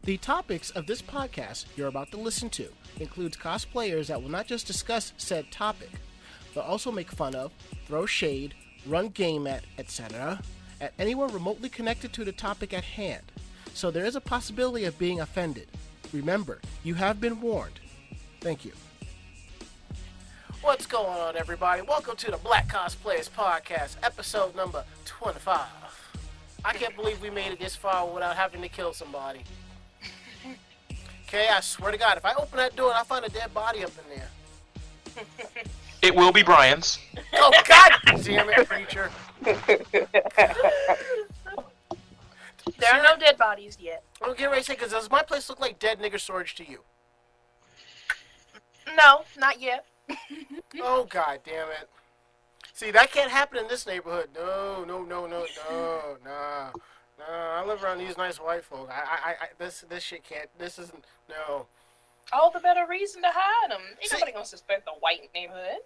The topics of this podcast you're about to listen to includes cosplayers that will not just discuss said topic, but also make fun of, throw shade, run game at, etc., at anyone remotely connected to the topic at hand. So there is a possibility of being offended. Remember, you have been warned. Thank you. What's going on, everybody? Welcome to the Black Cosplayers Podcast, episode number 25. I can't believe we made it this far without having to kill somebody. Okay, I swear to God, if I open that door and I find a dead body up in there. It will be Brian's. Oh, God damn it, preacher. There are no dead bodies yet. I'm getting ready to say, because does my place look like dead nigger storage to you? No, not yet. Oh, God damn it. See, that can't happen in this neighborhood. No, nah. I live around these nice white folk. This shit can't, this isn't, no. All the better reason to hide them. Ain't nobody gonna suspect the white neighborhood.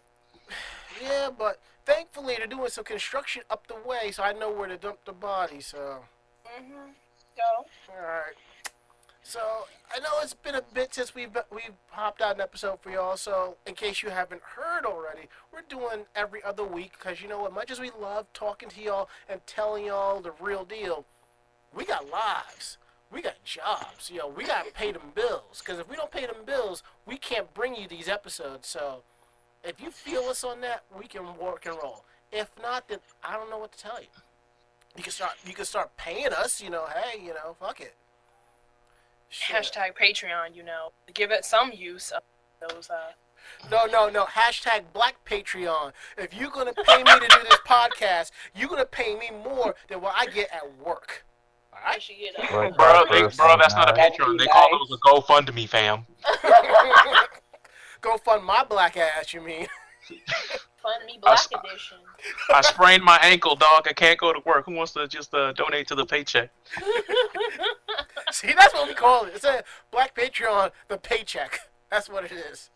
Yeah, but thankfully they're doing some construction up the way, so I know where to dump the body, so. Go. Alright. So, I know it's been a bit since we've popped out an episode for y'all, so in case you haven't heard already, we're doing every other week, because you know what, much as we love talking to y'all and telling y'all the real deal, we got lives. We got jobs. You know, we got to pay them bills, because if we don't pay them bills, we can't bring you these episodes, so if you feel us on that, we can work and roll. If not, then I don't know what to tell you. You can start paying us, you know, hey, you know, fuck it. Shit. Hashtag Patreon, you know, give it some use of those, No. Hashtag Black Patreon. If you're going to pay me to do this podcast, you're going to pay me more than what I get at work. All right? Bro, that's not a Patreon. They call those a GoFundMe, fam. Go fund my black ass, you mean? Fund me Black Edition. I sprained my ankle, dog. I can't go to work. Who wants to just donate to the paycheck? See, that's what we call it. It's a Black Patreon, the paycheck. That's what it is.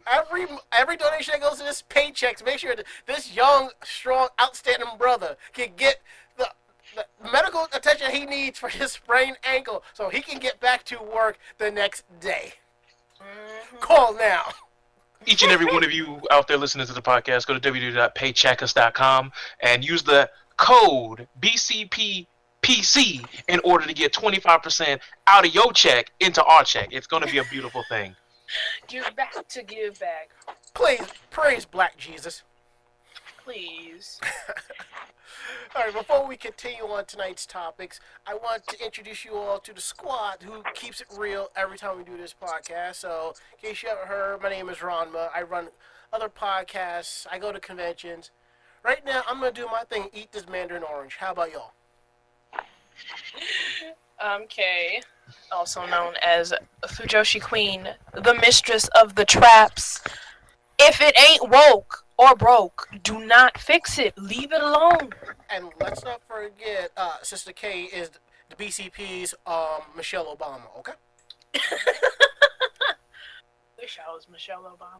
Every donation that goes to this paycheck to make sure that this young, strong, outstanding brother can get the medical attention he needs for his sprained ankle so he can get back to work the next day. Call now. Each and every one of you out there listening to the podcast, go to www.paycheckus.com and use the code BCPPC in order to get 25% out of your check into our check. It's going to be a beautiful thing. Give back to give back. Please, praise Black Jesus. Please. All right, before we continue on tonight's topics, I want to introduce you all to the squad who keeps it real every time we do this podcast. So, in case you haven't heard, my name is Ronma. I run other podcasts. I go to conventions. Right now, I'm going to do my thing, eat this Mandarin orange. How about y'all? I'm Kay, also known as Fujoshi Queen, the mistress of the traps. If it ain't woke or broke, do not fix it. Leave it alone. And let's not forget, Sister K is the BCP's Michelle Obama, okay? Wish I was Michelle Obama.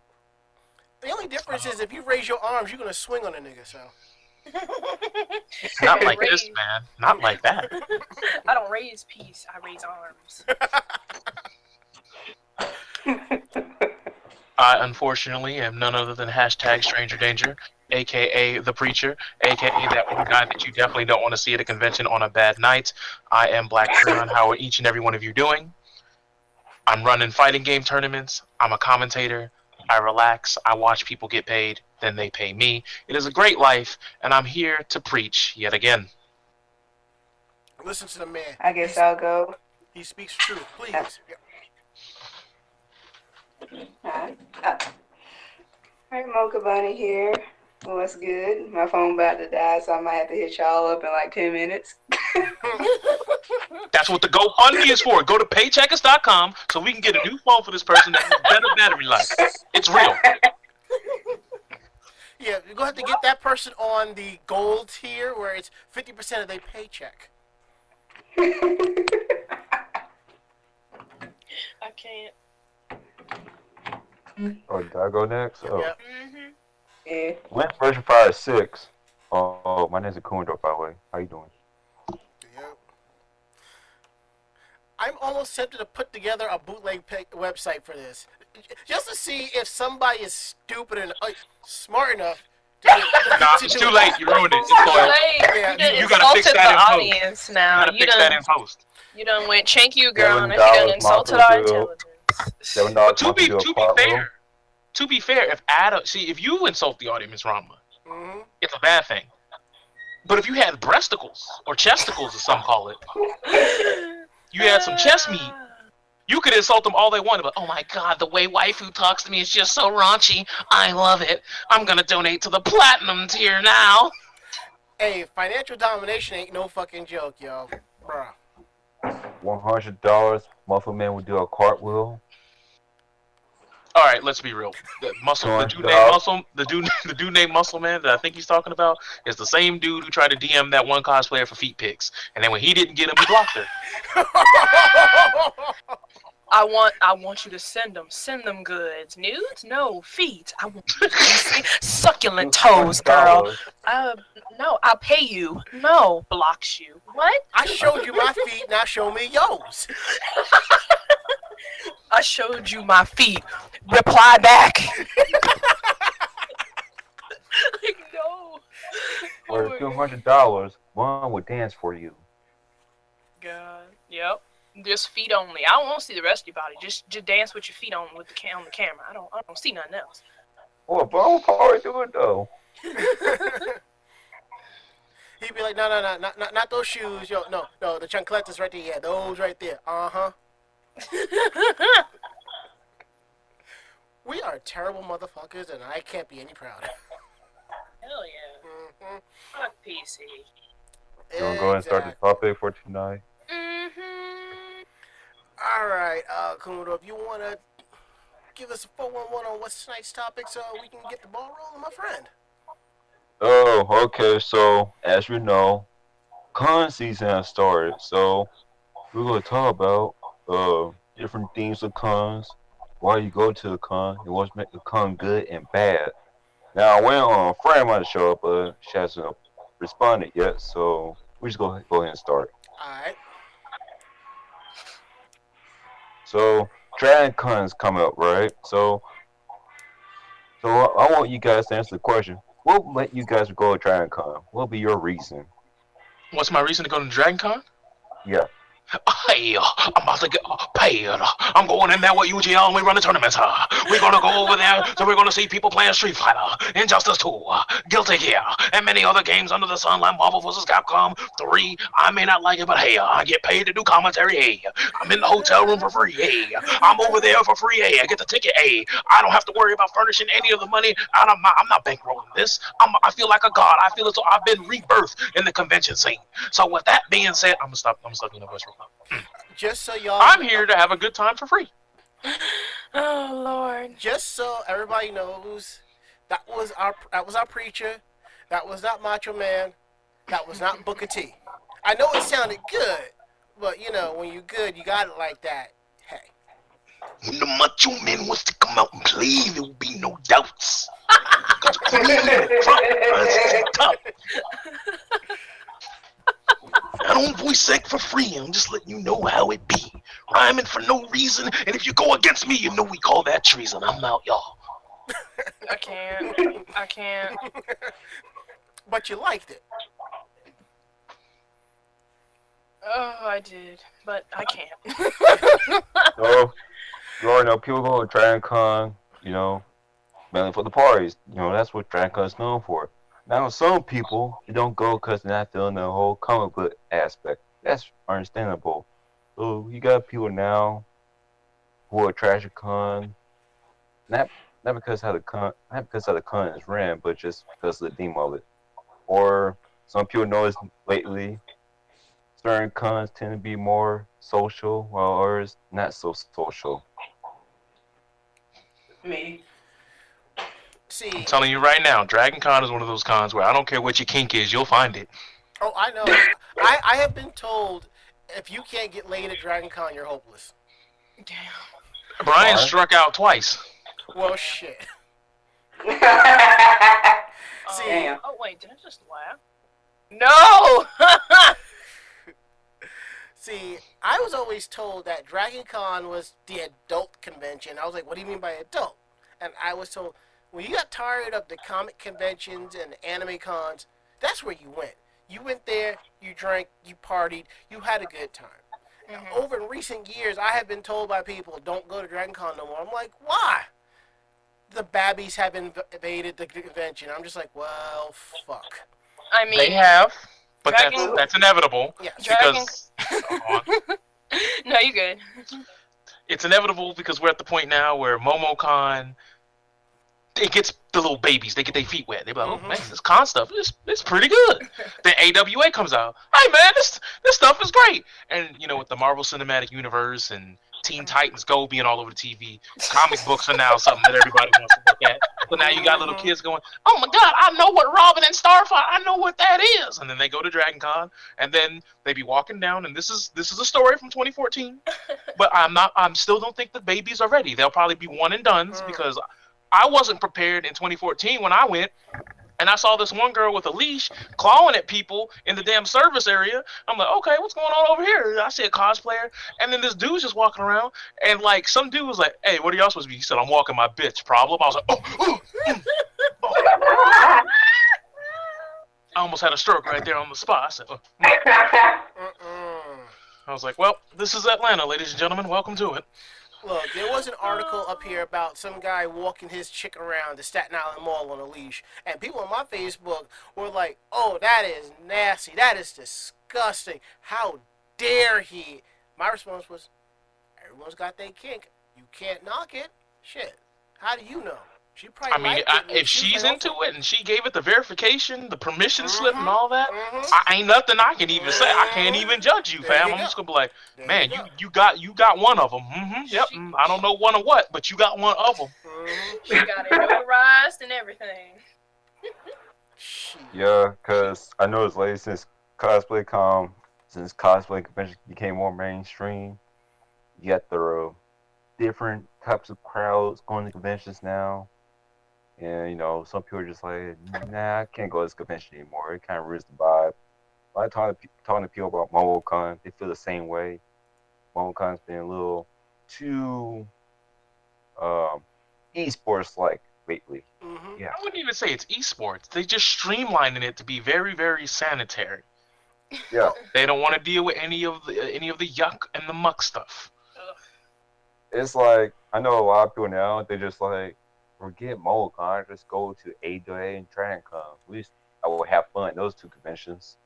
The only difference is if you raise your arms, you're going to swing on a nigga, so. Not like this, man. Not like that. I don't raise peace, I raise arms. I, unfortunately, am none other than hashtag Stranger Danger, a.k.a. The Preacher, a.k.a. that one guy that you definitely don't want to see at a convention on a bad night. I am Black Freon. How are each and every one of you doing? I'm running fighting game tournaments. I'm a commentator. I relax. I watch people get paid. Then they pay me. It is a great life, and I'm here to preach yet again. Listen to the man. I guess I'll go. He speaks truth. Please. Alright, Mocha Bunny here. What's good? My phone about to die, so I might have to hit y'all up in like 10 minutes. That's what the GoFundMe is for. Go to paycheckers.com so we can get a new phone for this person that has better battery life. It's real. Yeah, you're going to have to get that person on the gold tier where it's 50% of their paycheck. I can't. Oh, did I go next? Oh. Yep. Yeah. Lance version 5 is 6. Oh, my name's Akundor, by the way. How you doing? Yep. I'm almost tempted to put together a bootleg website for this, just to see if somebody is stupid and smart enough to Nah, to it's do too it. late. You ruined it. It's Too spoiled. late. Yeah, You done You gotta fix insulted the that in post. audience You now. gotta fix that in post. You done went thank you, girl, $7 and she done insulted our monthly bill. intelligence. $7 But month to do a cartwheel. to be fair, if Adam, see, if you insult the audience, Rama, Mhm. it's a bad thing. But if you had breasticles or chesticles, as some call it, you had some chest meat. You could insult them all they want, but oh my god, the way waifu talks to me is just so raunchy. I love it. I'm gonna donate to the platinum tier now. Hey, financial domination ain't no fucking joke, yo. Bruh. $100. Muscle man would do a cartwheel. All right, let's be real. The dude named $200. Muscle, the dude named Muscle Man that I think he's talking about is the same dude who tried to DM that one cosplayer for feet pics, and then when he didn't get him, he blocked her. I want you to send them goods. Nudes? No, feet. I want you to see succulent toes, girl. No, I'll pay you. No, blocks you. What? I showed you my feet, now show me yours. I showed you my feet. Reply back. Like, no. For $200, one would dance for you. God. Yep. Just feet only. I don't want to see the rest of your body. Just dance with your feet on with on the camera. I don't see nothing else. Well, but I would probably do it though. He'd be like, no, not those shoes, yo, no, the chancletas right there, yeah, those right there, We are terrible motherfuckers, and I can't be any prouder. Hell yeah. Mm-hmm. Fuck PC. You want to go ahead and start the topic for tonight? All right, Kudo, if you want to give us a 411 on what's tonight's topic so we can get the ball rolling, my friend. Oh, okay. So, as you know, con season has started. So, we're going to talk about different themes of cons, why you go to a con, and what's make the con good and bad. Now, I went on a friend might show up, but she hasn't responded yet. So, we just go ahead and start. All right. So, DragonCon is coming up, right? So I want you guys to answer the question. What will let you guys go to DragonCon? What will be your reason? What's my reason to go to DragonCon? Yeah. Hey, I'm about to get paid. I'm going in there with UGL and we run the tournaments. We're going to go over there, so we're going to see people playing Street Fighter, Injustice 2, Guilty Gear, and many other games under the sun like Marvel vs. Capcom 3. I may not like it, but hey, I get paid to do commentary. Hey, I'm in the hotel room for free. Hey, I'm over there for free. Hey, I get the ticket. Hey, I don't have to worry about furnishing any of the money. I'm not bankrolling this. I feel like a god. I feel as though I've been rebirthed in the convention scene. So with that being said, I'm stuck in the voice real quick. Just so y'all, I'm here to have a good time for free. Oh Lord. just so everybody knows, that was our preacher. That was not Macho Man. That was not Booker T. I know it sounded good, but you know when you're good, you got it like that. Hey. When the Macho Man wants to come out and play, there will be no doubts. I don't voice act for free. I'm just letting you know how it be. Rhyming for no reason, and if you go against me, you know we call that treason. I'm out, y'all. I can't. But you liked it. Oh, I did, but I can't. So, you already know people go to DragonCon, mainly for the parties. That's what DragonCon is known for. Now, some people, they don't go because they're not feeling the whole comic book aspect. That's understandable. So, you got people now who are trash at con, not because how the con is ran, but just because of the theme of it. Or some people notice lately, certain cons tend to be more social, while others not so social. Me. See, I'm telling you right now, DragonCon is one of those cons where I don't care what your kink is, you'll find it. oh, I know. I have been told if you can't get laid at DragonCon, you're hopeless. Damn. Brian What? struck out twice. Well, shit. See, Damn. Oh wait, did I just laugh? No. See, I was always told that DragonCon was the adult convention. I was like, what do you mean by adult? And I was told, when you got tired of the comic conventions and the anime cons, that's where you went. You went there, you drank, you partied, you had a good time. Mm-hmm. Over in recent years, I have been told by people, don't go to DragonCon no more. I'm like, why? The babbies have invaded the convention. I'm just like, well, fuck. I They mean, have, but Dragon. that's inevitable Yes. Dragon. because hold on. No, you good. It's inevitable because we're at the point now where Momocon, it gets the little babies. They get their feet wet. They be like, oh man, this con stuff is pretty good. Then AWA comes out. Hey man, this stuff is great. And you know, with the Marvel Cinematic Universe and Teen Titans Go being all over the TV, comic books are now something that everybody wants to look at. So now you got little kids going, oh my god, I know what Robin and Starfire, I know what that is. And then they go to DragonCon, and then they be walking down, and this is a story from 2014. But I'm still don't think the babies are ready. They'll probably be one and dones because I wasn't prepared in 2014 when I went, and I saw this one girl with a leash clawing at people in the damn service area. I'm like, okay, what's going on over here? I see a cosplayer, and then this dude's just walking around, and like some dude was like, hey, what are y'all supposed to be? He said, I'm walking my bitch. Problem? I was like, oh. I almost had a stroke right there on the spot. I said, I was like, well, this is Atlanta, ladies and gentlemen. Welcome to it. Look, there was an article up here about some guy walking his chick around the Staten Island Mall on a leash, and people on my Facebook were like, oh, that is nasty. That is disgusting. How dare he? My response was, everyone's got their kink. You can't knock it. Shit. How do you know? She probably I mean, if she's into it and she gave it the verification, the permission slip and all that, I ain't nothing I can even say. I can't even judge you, fam. I'm just gonna be like, man, you got one of them. Yep. I don't know one of what, but you got one of them. She got it notarized and everything. Yeah, because I know it's lately since cosplay convention became more mainstream, you got the different types of crowds going to conventions now. And, you know, some people are just like, nah, I can't go to this convention anymore. It kind of ruins the vibe. A lot of talking to people about Momocon, they feel the same way. Momocon's been a little too esports-like lately. Yeah. I wouldn't even say it's esports. They just streamlining it to be very, very sanitary. Yeah. They don't want to deal with any of the yuck and the muck stuff. It's like, I know a lot of people now, they just like, forget Momocon, just go to AWA and DragonCon. At least I will have fun at those two conventions.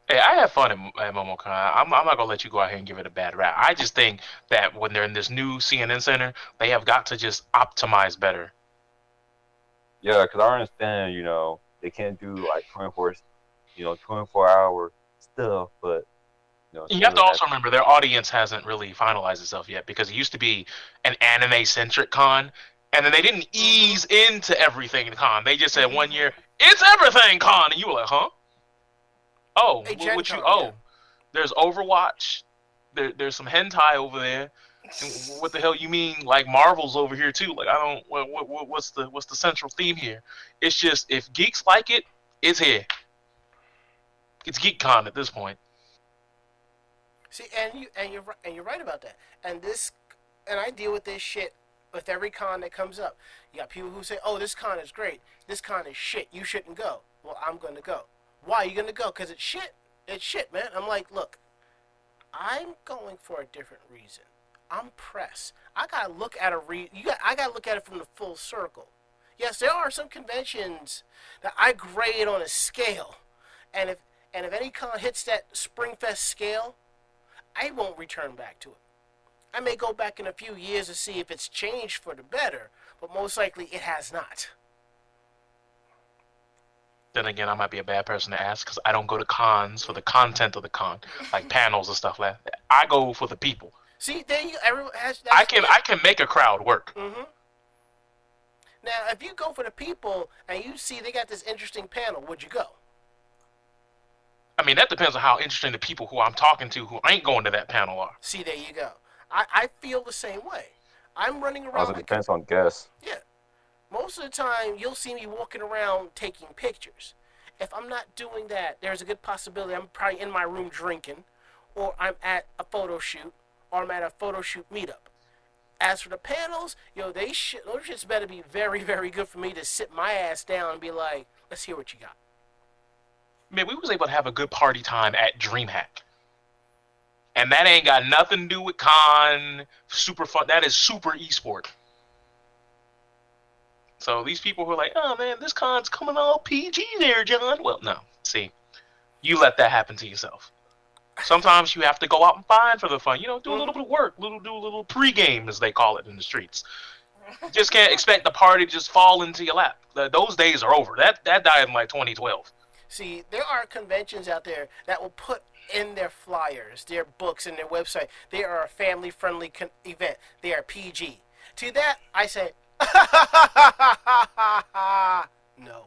Hey, I have fun at Momocon. I'm not gonna let you go out here and give it a bad rap. I just think that when they're in this new CNN center, they have got to just optimize better. Yeah, because I understand, you know, they can't do like 24-hour stuff, but you know, you have to also remember their audience hasn't really finalized itself yet because it used to be an anime-centric con, and then they didn't ease into everything in con. They just said one year, it's everything con, and you were like, huh? Oh, what you? Oh, there's Overwatch. There's some hentai over there. What the hell you mean? Like Marvel's over here too? Like I don't. What's the central theme here? It's just if geeks like it, it's here. It's GeekCon at this point. See, and you're right about that. And I deal with this shit with every con that comes up. You got people who say, "Oh, this con is great. This con is shit. You shouldn't go." Well, I'm gonna go. Why are you gonna go? Because it's shit. It's shit, man. I'm like, look, I'm going for a different reason. I'm pressed. I gotta look at I gotta look at it from the full circle. Yes, there are some conventions that I grade on a scale, and if any con hits that Springfest scale, I won't return back to it. I may go back in a few years to see if it's changed for the better, but most likely it has not. Then again, I might be a bad person to ask because I don't go to cons for the content of the con, like panels and stuff like that. I go for the people. See, there you. Everyone has. I can make a crowd work. Now, if you go for the people and you see they got this interesting panel, would you go? I mean, that depends on how interesting the people who I'm talking to who ain't going to that panel are. See, there you go. I feel the same way. I'm running around. Also depends on guests. Yeah. Most of the time, you'll see me walking around taking pictures. If I'm not doing that, there's a good possibility I'm probably in my room drinking, or I'm at a photo shoot, or I'm at a photo shoot meetup. As for the panels, those shits better be very, very good for me to sit my ass down and be like, let's hear what you got. Man, we was able to have a good party time at DreamHack. And that ain't got nothing to do with con, super fun. That is super esport. So these people who are like, oh man, this con's coming all PG there, John. Well, no. See, you let that happen to yourself. Sometimes you have to go out and find for the fun. Do a little bit of work, do a little pregame, as they call it in the streets. You just can't expect the party to just fall into your lap. Those days are over. That died in like 2012. See, there are conventions out there that will put in their flyers, their books, and their website, they are a family-friendly event. They are PG. To that, I say, no.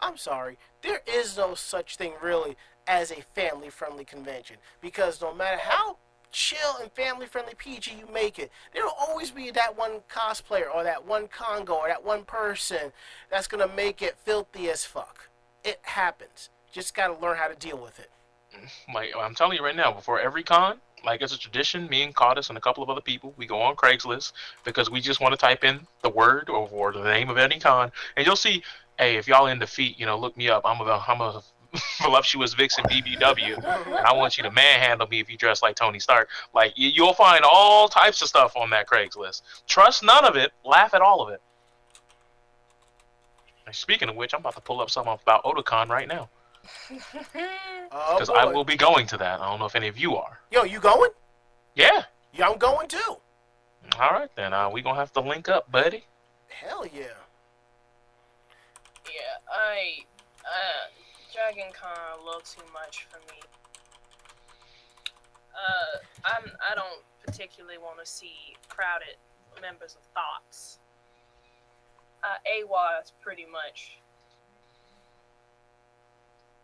I'm sorry. There is no such thing, really, as a family-friendly convention. Because no matter how chill and family-friendly PG you make it, there will always be that one cosplayer or that one Congo or that one person that's going to make it filthy as fuck. It happens. Just got to learn how to deal with it. I'm telling you right now, before every con, like it's a tradition, me and Cardis and a couple of other people, we go on Craigslist because we just want to type in the word or the name of any con, and you'll see, hey, if y'all in defeat, look me up. I'm a voluptuous vixen BBW, and I want you to manhandle me if you dress like Tony Stark. Like you'll find all types of stuff on that Craigslist. Trust none of it. Laugh at all of it. And speaking of which, I'm about to pull up something about Otakon right now. Because I will be going to that. I don't know if any of you are. Yo, you going? Yeah. Yeah, I'm going too. All right, then. We going to have to link up, buddy. Hell yeah. Yeah, DragonCon a little too much for me. I don't particularly want to see crowded members of Thoughts. AWA is pretty much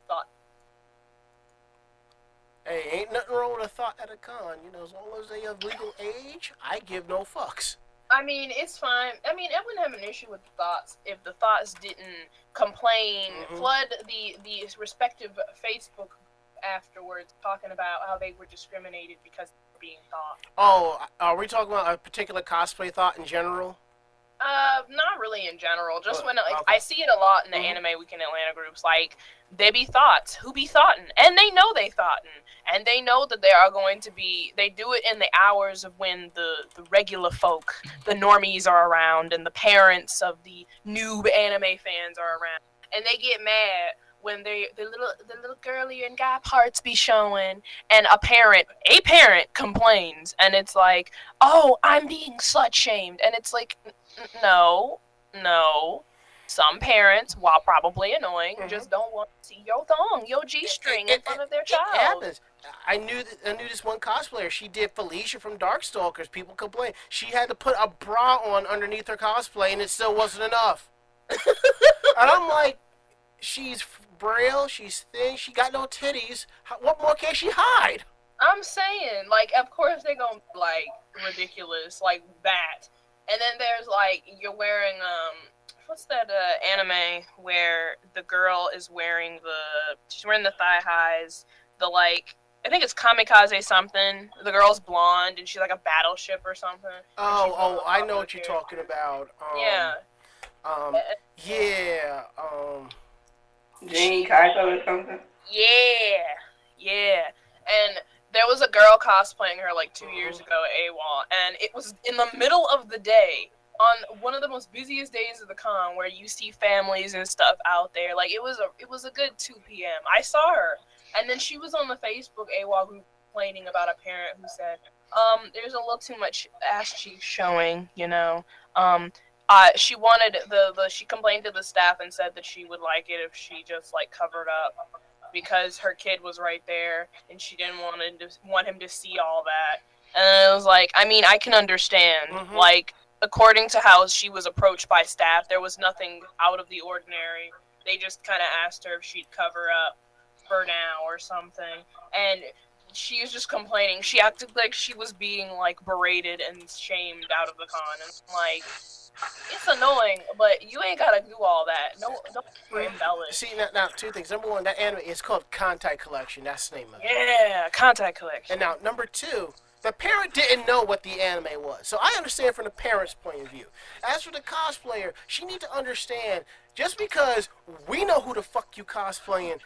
Thought. Hey, ain't nothing wrong with a thought at a con. As long as they of legal age, I give no fucks. I mean, it's fine. I mean, I wouldn't have an issue with the Thoughts if the Thoughts didn't complain, flood the respective Facebook afterwards, talking about how they were discriminated because they were being thought. Oh, are we talking about a particular cosplay thought in general? Not really in general. Just when I see it a lot in the Anime Weekend Atlanta groups, like they be thoughts, who be thoughtin', and they know they thoughtin', and they know that they are going to be. They do it in the hours of when the regular folk, the normies, are around, and the parents of the noob anime fans are around, and they get mad when the little girly and guy parts be showing, and a parent complains, and it's like, oh, I'm being slut shamed, and it's like, no. Some parents, while probably annoying, just don't want to see your thong, your G-string in front of their child. It happens. I knew this one cosplayer. She did Felicia from Darkstalkers. People complain. She had to put a bra on underneath her cosplay, and it still wasn't enough. And I'm like, she's braille, she's thin, she got no titties. What more can she hide? I'm saying, like, of course they're gonna be, like, ridiculous, like that. And then there's, like, you're wearing, what's that, anime where the girl is wearing she's wearing the thigh highs, I think it's Kamikaze something. The girl's blonde, and she's like a battleship or something. I know what you're talking about. Yeah. Jean Kaito or something? Yeah. And there was a girl cosplaying her like 2 years ago at AWOL, and it was in the middle of the day on one of the most busiest days of the con where you see families and stuff out there. Like, it was a good 2 p.m. I saw her, and then she was on the Facebook AWOL group complaining about a parent who said, there's a little too much ass cheeks showing, she wanted she complained to the staff and said that she would like it if she just like covered up because her kid was right there and she didn't want him to see all that. And it was like, I mean, I can understand. Like, according to how she was approached by staff, there was nothing out of the ordinary. They just kind of asked her if she'd cover up for now or something. And she was just complaining. She acted like she was being like berated and shamed out of the con. And like, It's annoying, but you ain't gotta do all that. No, don't embellish. See, now, two things. Number one, that anime is called Contact Collection. That's the name of it. Yeah, contact collection. And now, number two, the parent didn't know what the anime was. So I understand from the parent's point of view. As for the cosplayer, she needs to understand, just because we know who the fuck you cosplaying,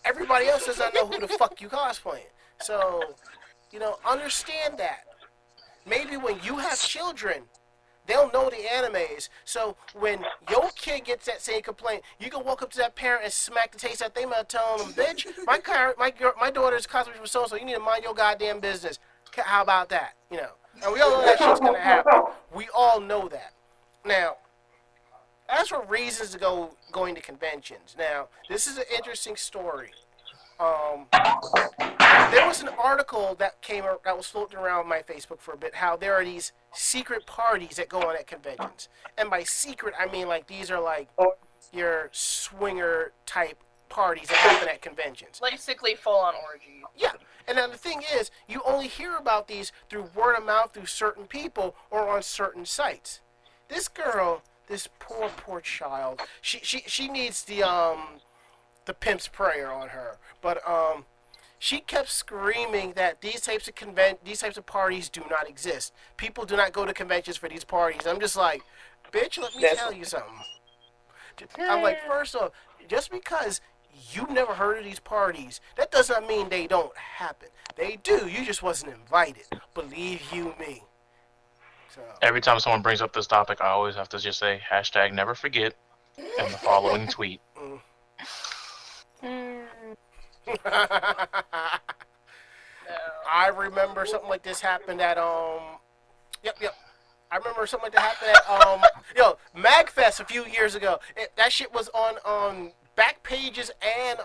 everybody else does not know who the fuck you cosplaying. So, understand that. Maybe when you have children, they'll know the animes. So when your kid gets that same complaint, you can walk up to that parent and smack the taste out they might tell them, bitch, my daughter's cosplaying for so-so. You need to mind your goddamn business. How about that? And we all know that shit's gonna happen. We all know that. Now, as for reasons to going to conventions, now this is an interesting story. There was an article that was floating around my Facebook for a bit. How there are these secret parties that go on at conventions, and by secret I mean like these are like your swinger type parties that happen at conventions. Basically, full on orgy. Yeah, and now the thing is, you only hear about these through word of mouth, through certain people, or on certain sites. This girl, this poor child, she needs the pimp's prayer on her, but she kept screaming that these types of parties do not exist. People do not go to conventions for these parties. I'm just like, bitch, let me tell you something. I'm like, first off, just because you've never heard of these parties, that does not mean they don't happen. They do. You just wasn't invited. Believe you me. So. Every time someone brings up this topic, I always have to just say hashtag never forget and the following tweet. I remember something like this happened at Yep. I remember something like that happened at MagFest a few years ago. That shit was on back pages and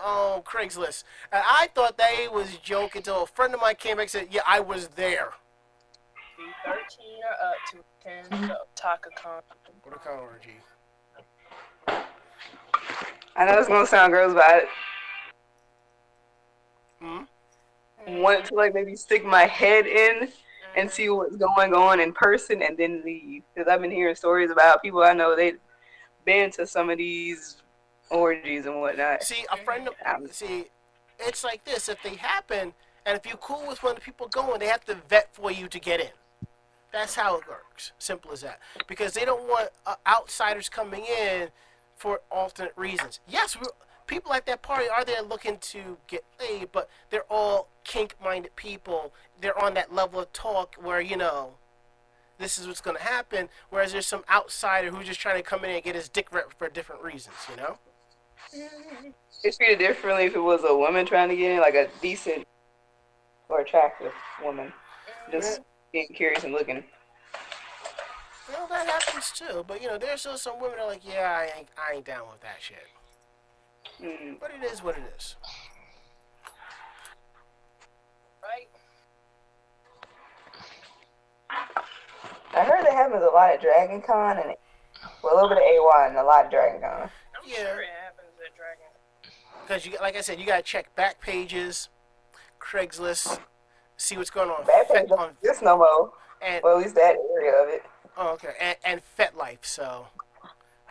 Craigslist, and I thought they was joking until a friend of mine came back and said, "Yeah, I was there." Be 13 or up to attend the TakaCon. What a con orgy. I know it's gonna sound gross, but I Hmm? want to like maybe stick my head in and see what's going on in person and then leave. Because I've been hearing stories about people I know they've been to some of these orgies and whatnot. See, it's like this. If they happen, and if you're cool with one of the people going, they have to vet for you to get in. That's how it works. Simple as that. Because they don't want outsiders coming in for alternate reasons. Yes, people at that party are there looking to get laid, but they're all kink-minded people. They're on that level of talk where, this is what's going to happen, whereas there's some outsider who's just trying to come in and get his dick ripped for different reasons, It's treated differently if it was a woman trying to get in, like a decent or attractive woman. Just being curious and looking. Well, that happens too, but there's still some women that are like, yeah, I ain't down with that shit. But it is what it is. Right? I heard that happens a lot at DragonCon and a little bit of AY and a lot of DragonCon. I'm sure it happens at Dragon. Because like I said, you gotta check back pages, Craigslist, see what's going on. Back pages don't exist no more. Well, at least that area of it. Oh, okay. And FetLife. So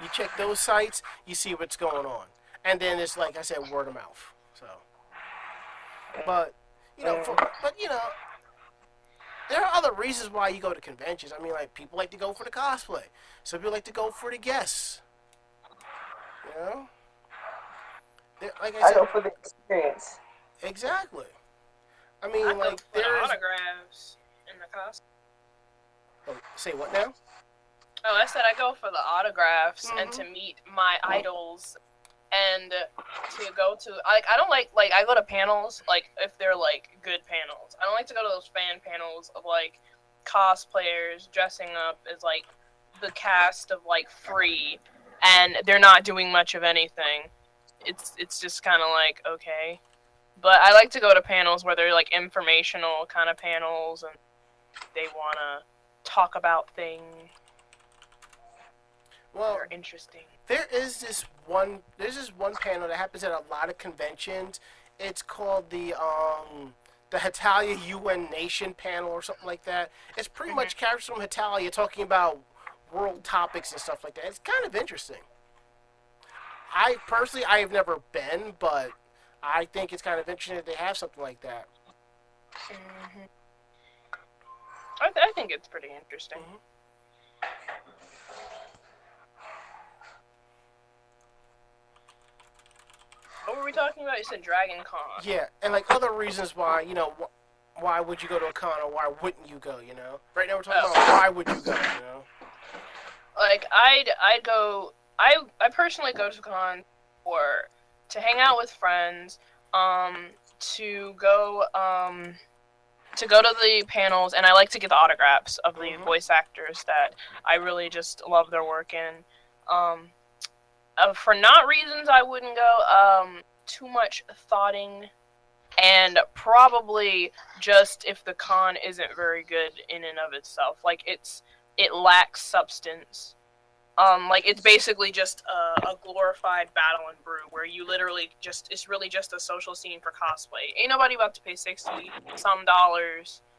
you check those sites, you see what's going on, and then it's like I said, word of mouth. So, but there are other reasons why you go to conventions. I mean, like people like to go for the cosplay. Some people like to go for the guests. Like I said, I go for the experience. Exactly. I mean, I like go for there's the autographs in the costume. Oh, say what now? Oh, I said I go for the autographs and to meet my idols and to go to I don't like I go to panels like if they're like good panels. I don't like to go to those fan panels of like cosplayers dressing up as like the cast of like Free and they're not doing much of anything. It's just kind of like okay. But I like to go to panels where they're like informational kind of panels and they want to talk about things. Well, that are interesting. There's this one panel that happens at a lot of conventions. It's called the Hitalia UN Nation panel or something like that. It's pretty much characters from Hitalia talking about world topics and stuff like that. It's kind of interesting. I personally, I have never been, but I think it's kind of interesting that they have something like that. Hmm. I think it's pretty interesting. Mhm. What were we talking about? You said DragonCon. Yeah, and like other reasons why, why would you go to a con or why wouldn't you go? Right now we're talking about why would you go? Like I'd go. I personally go to con for to hang out with friends. To go to go to the panels, and I like to get the autographs of the Mhm. voice actors that I really just love their work in. Um, for not reasons I wouldn't go. Too much thoughting, and probably just if the con isn't very good in and of itself. Like it lacks substance. Like it's basically just a glorified battle and brew where you literally just it's really just a social scene for cosplay. Ain't nobody about to pay $60 some.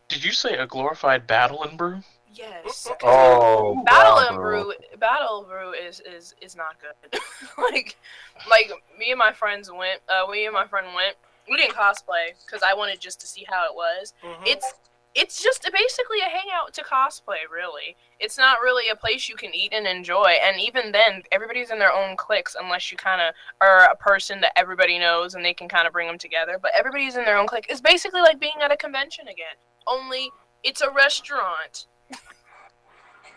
Did you say a glorified battle and brew? Yes. Oh, Battle and brew is not good. like me and my friends went. We and my friend went. We didn't cosplay because I wanted just to see how it was. Mhm. It's just basically a hangout to cosplay, really. It's not really a place you can eat and enjoy, and even then, everybody's in their own cliques unless you kind of are a person that everybody knows and they can kind of bring them together. But everybody's in their own clique. It's basically like being at a convention again, only it's a restaurant.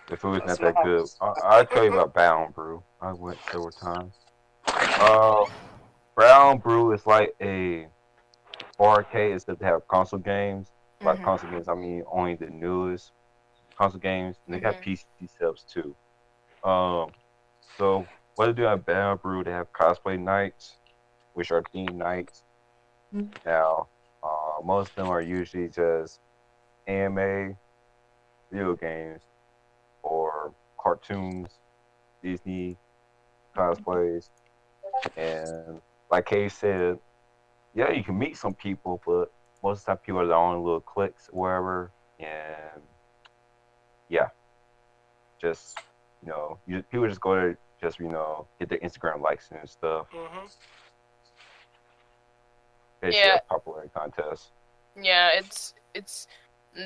the food is That's not that good. nice. I'll tell you about Brown Brew. I went several times. Uh, Brown Brew is like a arcade, except they have console games. By Mhm. console games, I mean only the newest console games. And they got Mhm. PC subs too. Um, so what they do at Brown Brew, they have cosplay nights, which are themed nights. Now, most of them are usually just anime, video games, or cartoons, Disney cosplays. And like Kay said, yeah, you can meet some people, but most of the time people are their own little cliques or wherever. And yeah, just people just go to just get their Instagram likes and stuff. Mhm. Basically, Yeah, a popularity contest. yeah, it's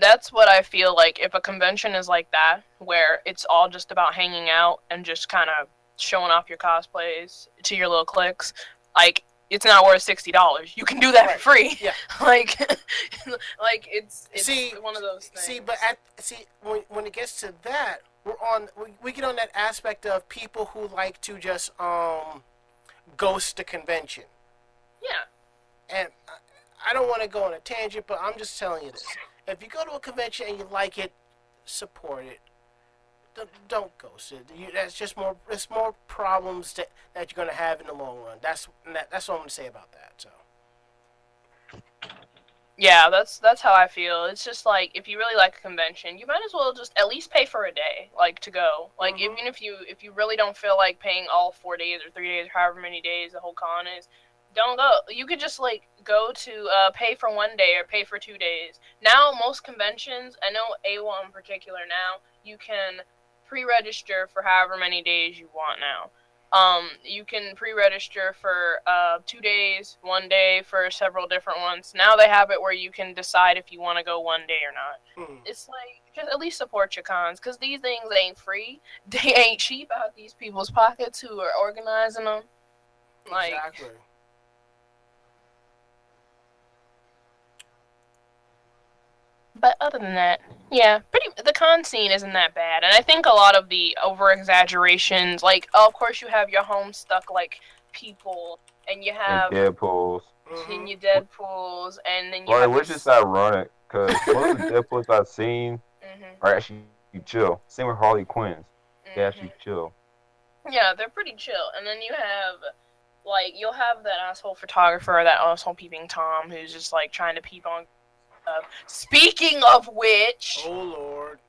that's what I feel like if a convention is like that, where it's all just about hanging out and just kind of showing off your cosplays to your little cliques, like it's not worth $60. You can do that Right. for free. Yeah. like, like it's See, one of those things. see, but when it gets to that, we get on that aspect of people who like to just ghost the convention, Yeah. and I don't want to go on a tangent, but I'm just telling you this: if you go to a convention and you like it, support it. Don't ghost it. That's just more. It's more problems that you're gonna have in the long run. That's what I'm gonna say about that. So. Yeah, that's how I feel. It's just like if you really like a convention, you might as well just at least pay for a day, like to go. Like Mhm. even if you really don't feel like paying all 4 days or 3 days, or however many days the whole con is, don't go. You could just like go to pay for 1 day or pay for 2 days. Now most conventions, I know AWA in particular now, you can pre-register for however many days you want now. You can pre-register for 2 days, 1 day for several different ones. Now they have it where you can decide if you want to go 1 day or not. Hmm. It's like just at least support your cons, because these things ain't free. They ain't cheap out these people's pockets who are organizing them. Like, Exactly. but other than that, yeah, the con scene isn't that bad, and I think a lot of the over exaggerations, like of course you have your homestuck like people, and you And have Deadpool's. in Mhm. your Deadpools, and then you Right, have your. which is ironic because most of the Deadpools I've seen Mhm. are actually chill. Same with Harley Quinns. They actually Mhm. chill. Yeah, they're pretty chill, and then you have. Like, you'll have that asshole photographer, or that asshole peeping Tom, who's just, like, trying to peep on stuff. Speaking of which, Oh Lord.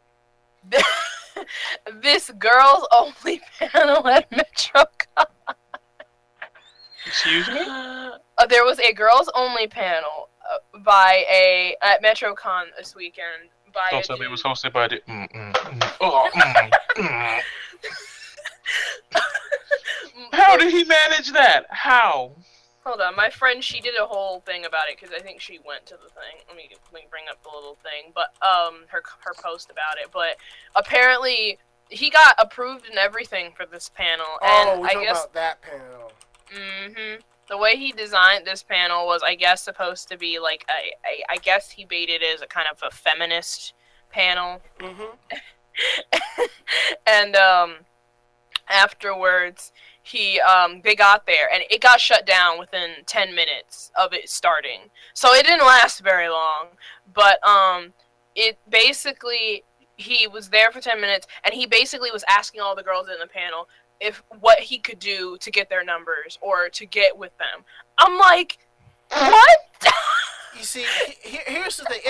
this girls only panel at Metrocon. Excuse me? There was a girls only panel at Metrocon this weekend by Don't a tell me it dude. was hosted by the. Oh, How did he manage that? How? Hold on, my friend, she did a whole thing about it because I think she went to the thing. Let me bring up the little thing, but her post about it. But apparently, he got approved and everything for this panel, Oh, and we I talking guess about that panel. the way he designed this panel was, I guess, supposed to be like I guess he baited it as a kind of a feminist panel, and afterwards they got there and it got shut down within 10 minutes of it starting, so it didn't last very long. But it basically, he was there for 10 minutes and he basically was asking all the girls in the panel if what he could do to get their numbers or to get with them. I'm like, what? You see, here's the thing.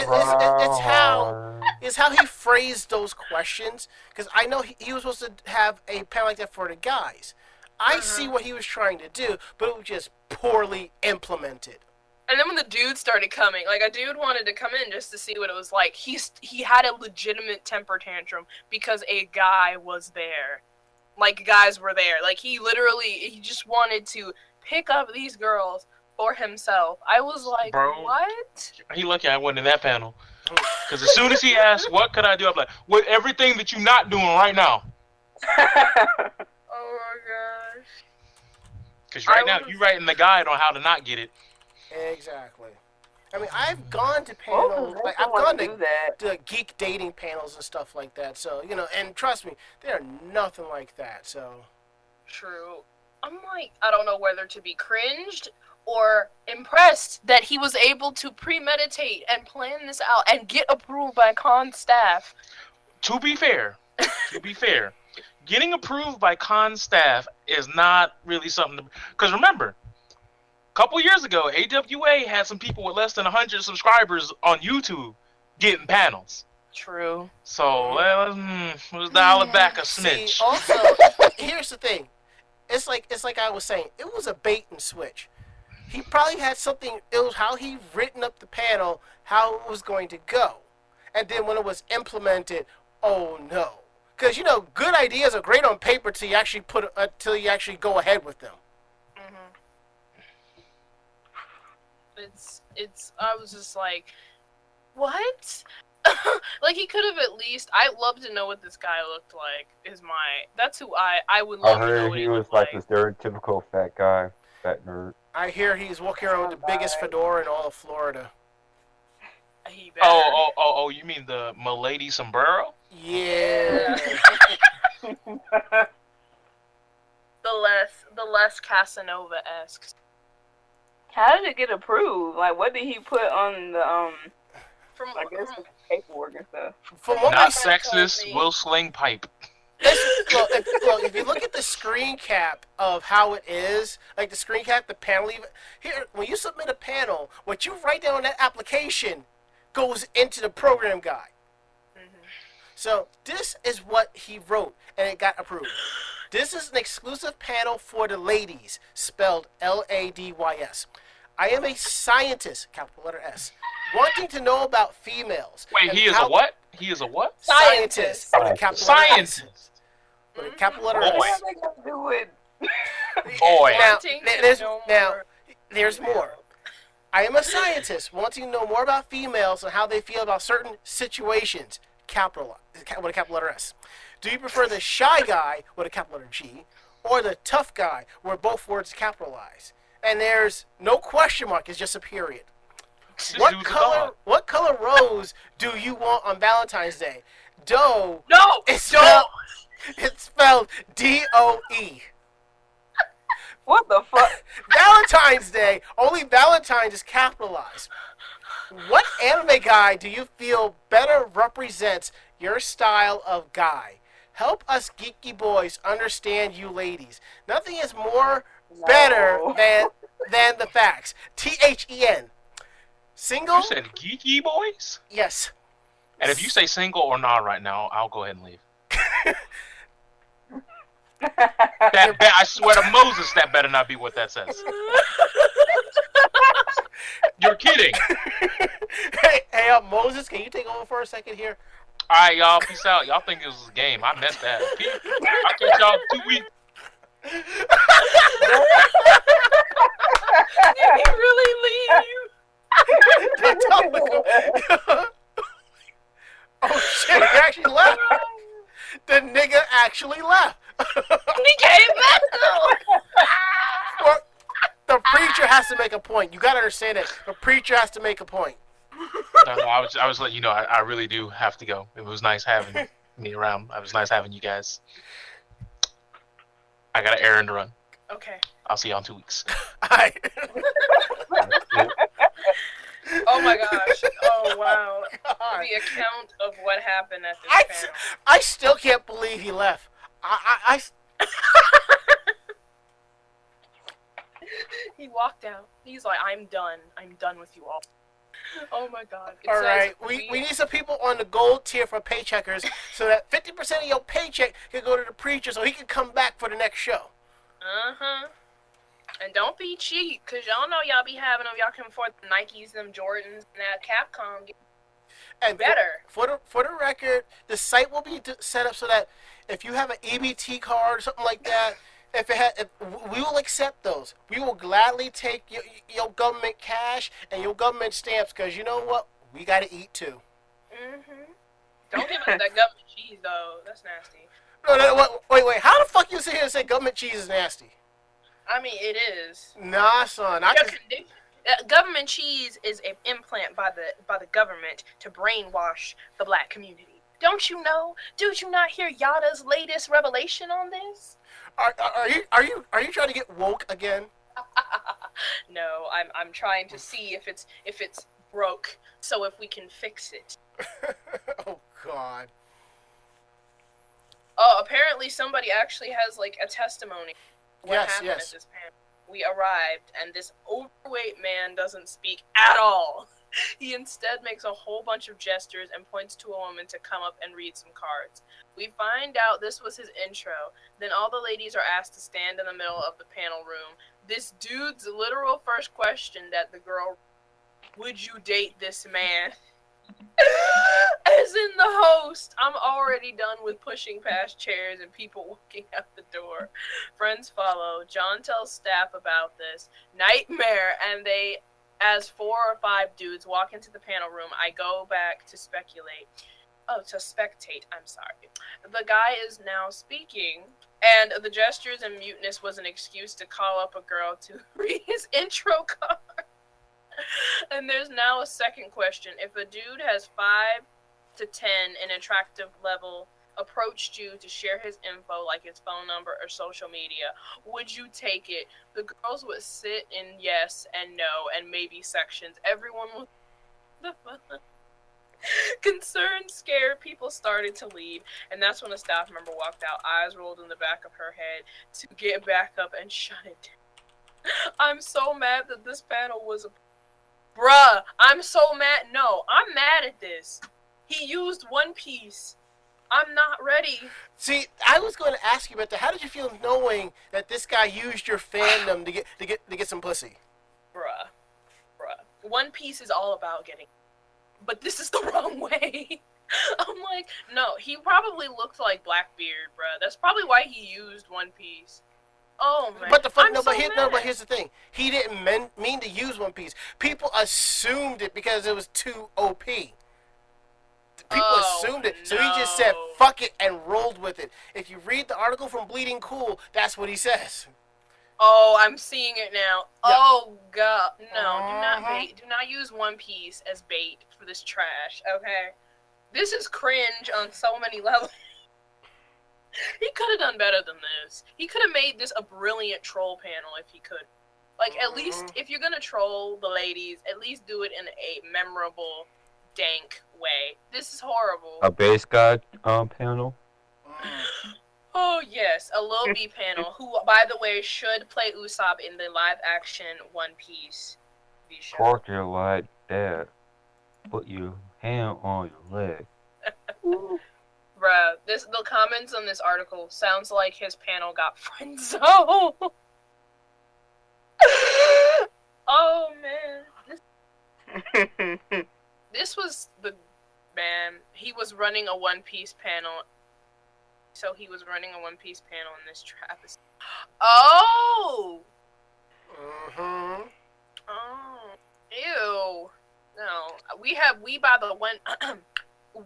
It's how he phrased those questions. Because I know he was supposed to have a panel like that for the guys. I see what he was trying to do, but it was just poorly implemented. And then when the dude started coming, like, a dude wanted to come in just to see what it was like. He had a legitimate temper tantrum because a guy was there. Like, guys were there. Like, he just wanted to pick up these girls for himself. I was like, Bro, what? He lucky I wasn't in that panel. Because as soon as he asked, what could I do? I'm like, with everything that you're not doing right now. Oh my gosh. Because right now, you're writing the guide on how to not get it. Exactly. I mean, I've gone to panels, like I've gone to geek dating panels and stuff like that. So and trust me, they're nothing like that. So True. I'm like, I don't know whether to be cringed or impressed that he was able to premeditate and plan this out and get approved by con staff. To be fair, getting approved by con staff is not really something to... Because remember, a couple years ago, AWA had some people with less than 100 subscribers on YouTube getting panels. True. So, let's dial it back a smidge. See, also, here's the thing. It's like I was saying, it was a bait and switch. He probably had something, it was how he written up the panel, how it was going to go. And then when it was implemented, oh no. Because, good ideas are great on paper till you actually go ahead with them. I was just like, what? Like, he could have at least... I'd love to know what this guy looked like. That's who I would love to know what he was like the stereotypical fat guy, fat nerd. I hear he's walking around with the biggest fedora in all of Florida. Oh, you mean the Milady sombrero? Yeah. the less Casanova-esque. How did it get approved? Like, what did he put on the the paperwork and stuff? Not sexist, will sling pipe. If you look at the screen cap of how it is, like the screen cap, the panel, here, when you submit a panel, what you write down on that application goes into the program guide. So this is what he wrote, and it got approved. This is an exclusive panel for the ladies, spelled LADYS. I am a scientist, capital letter S, wanting to know about females. Wait, he is a what? He is a what? Scientist. With a capital letter S. With a capital letter S. What are they gonna do with? Boy. There's more. I am a scientist wanting to know more about females and how they feel about certain situations, with a capital letter S. Do you prefer the shy guy with a capital letter G, or the tough guy where both words are capitalized? And there's no question mark, it's just a period. What color rose do you want on Valentine's Day? Doe. No! It's spelled D-O-E. What the fuck? Valentine's Day, only Valentine's is capitalized. What anime guy do you feel better represents your style of guy? Help us geeky boys understand you ladies. Nothing is more better than the facts. THEN. Single? You said geeky boys? Yes. And if you say single or not right now, I'll go ahead and leave. I swear to Moses, that better not be what that says. You're kidding. Hey, Moses, can you take over for a second here? Alright, y'all. Peace out. Y'all think this was a game. I messed that. Peace. I'll catch y'all in 2 weeks. Did he really leave? Oh shit, he actually left. The nigga actually left. He came back though. Well, the preacher has to make a point. You gotta understand it. The preacher has to make a point. No, I was letting you know. I really do have to go. It was nice having me around. It was nice having you guys. I got an errand to run. Okay. I'll see y'all in 2 weeks. Oh my gosh. Oh wow. God. The account of what happened at this panel. I still can't believe he left. He walked out. He's like, I'm done. I'm done with you all. Oh my god. It All says right, we need some people on the gold tier for paycheckers so that 50% of your paycheck can go to the preacher so he can come back for the next show. Uh-huh. And don't be cheap, because y'all know y'all be having them. Y'all can afford the Nikes, them Jordans, and that Capcom get And better. For the record, the site will be set up so that if you have an EBT card or something like that, we will accept those. We will gladly take your government cash and your government stamps because you know what? We got to eat too. Mm-hmm. Don't give us that government cheese, though. That's nasty. No, wait. How the fuck you sit here and say government cheese is nasty? I mean, it is. Nah, son. Government cheese is an implant by the government to brainwash the black community. Don't you know? Did you not hear Yada's latest revelation on this? Are you trying to get woke again? No, I'm trying to see if it's broke, so if we can fix it. Oh God. Oh, apparently somebody actually has like a testimony. What happened at this panel? We arrived, and this overweight man doesn't speak at all. He instead makes a whole bunch of gestures and points to a woman to come up and read some cards. We find out this was his intro. Then all the ladies are asked to stand in the middle of the panel room. This dude's literal first question that the girl, would you date this man? As in the host, I'm already done with pushing past chairs and people walking out the door. Friends follow. John tells staff about this. Nightmare, and they, as 4 or 5 dudes walk into the panel room, I go back to speculate. Oh, to spectate, I'm sorry. The guy is now speaking, and the gestures and muteness was an excuse to call up a girl to read his intro card. And there's now a second question. If a dude has 5 to 10 in attractive level approached you to share his info, like his phone number or social media, would you take it? The girls would sit in yes and no and maybe sections. Everyone was concerned, scared. People started to leave, and that's when a staff member walked out, eyes rolled in the back of her head to get back up and shut it down. I'm so mad that this panel was Bruh, I'm so mad. No, I'm mad at this. He used One Piece. I'm not ready. See, I was going to ask you about that. How did you feel knowing that this guy used your fandom to get some pussy? Bruh. One Piece is all about getting, but this is the wrong way. I'm like, no, he probably looked like Blackbeard, bruh. That's probably why he used One Piece. Oh man! But here's the thing. He didn't mean to use One Piece. People assumed it because it was too OP. People assumed it, so he just said "fuck it" and rolled with it. If you read the article from Bleeding Cool, that's what he says. Oh, I'm seeing it now. Yep. Oh god, no! Do not use One Piece as bait for this trash. Okay, this is cringe on so many levels. He could have done better than this. He could have made this a brilliant troll panel if he could. Like, at least, if you're gonna troll the ladies, at least do it in a memorable, dank way. This is horrible. A base guy panel. Oh, yes, a Lil B panel, who, by the way, should play Usopp in the live-action One Piece TV show. Torture like that. Put your hand on your leg. Bruh, the comments on this article sounds like his panel got friend-zoned. Oh man, this This was the man. He was running a One Piece panel. So he was running a One Piece panel in this trap. Oh! Mm-hmm. Oh. Ew. No. We by the one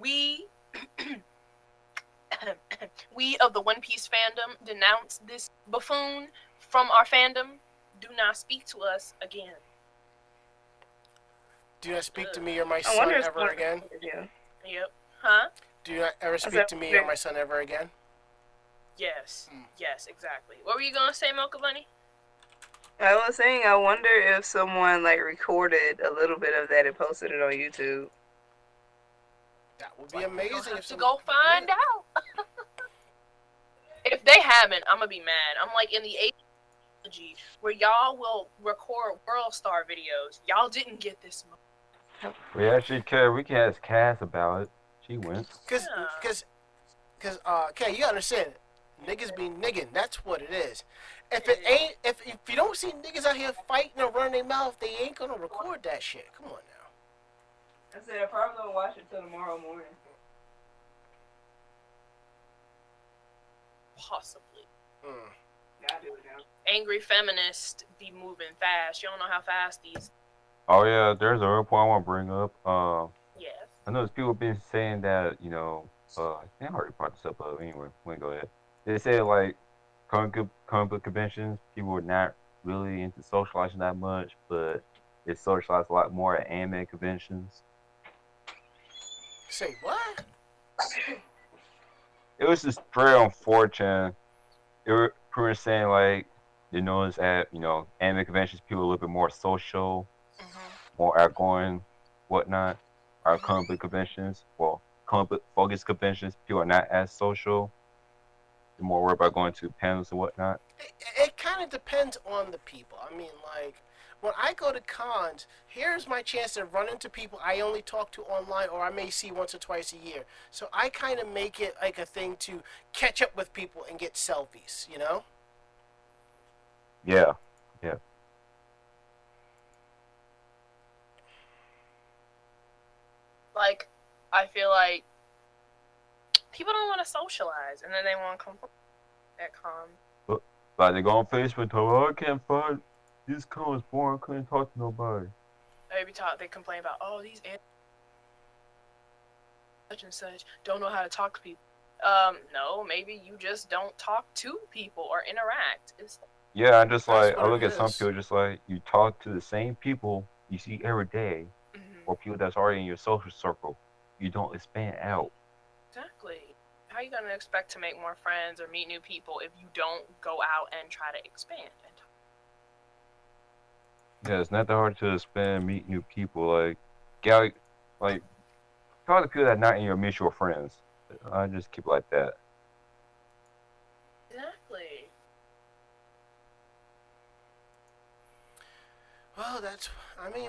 we we of the One Piece fandom denounce this buffoon from our fandom. Do not speak to us again. Do not speak to me or my I son wonder if ever again. Yeah. Yep. Huh? Do not ever speak to me or my son ever again. Yes. Yes, exactly. What were you gonna say, Mocha Bunny? I was saying, I wonder if someone like recorded a little bit of that and posted it on YouTube. That would be amazing. We'll have to go find out. If they haven't, I'm gonna be mad. I'm like in the age where y'all will record World Star videos. Y'all didn't get this much. We actually can. We can ask Cass about it. She went. Cause, okay, you understand it. Niggas be niggin'. That's what it is. If it ain't, if you don't see niggas out here fighting or running their mouth, they ain't gonna record that shit. Come on now. I said I probably don't watch it till tomorrow morning. Possibly. Gotta do it now. Angry feminist be moving fast. You don't know how fast these. Oh yeah, there's a real point I want to bring up. Yes. I know there's people been saying that, you know, I think I already brought this up, but anyway, let me go ahead. They say like comic book conventions, people are not really into socializing that much, but they socialize a lot more at anime conventions. Say what? It was just very unfortunate. They were pretty much saying like, you notice at, you know, anime conventions, people are a little bit more social, more outgoing, whatnot. Our comic book conventions, well, comic book focused conventions, people are not as social. They're more worried about going to panels and whatnot. It kind of depends on the people. I mean, like, when I go to cons, here's my chance to run into people I only talk to online or I may see once or twice a year. So I kind of make it like a thing to catch up with people and get selfies, you know? Yeah, yeah. Like, I feel like people don't want to socialize, and then they want to come at con. Like they go on Facebook, talk, oh, I can't find this con is boring, I couldn't talk to nobody. They complain about, oh, these such and such don't know how to talk to people. No, maybe you just don't talk to people or interact. Yeah, I'm just That's like, I what look it at some is. people just like, you talk to the same people you see every day, or people that's already in your social circle. You don't expand out. Exactly. How are you going to expect to make more friends or meet new people if you don't go out and try to expand? Yeah, it's not that hard to expand, meet new people. Like talk to people that are not in your mutual friends. I just keep it like that. Exactly. Well,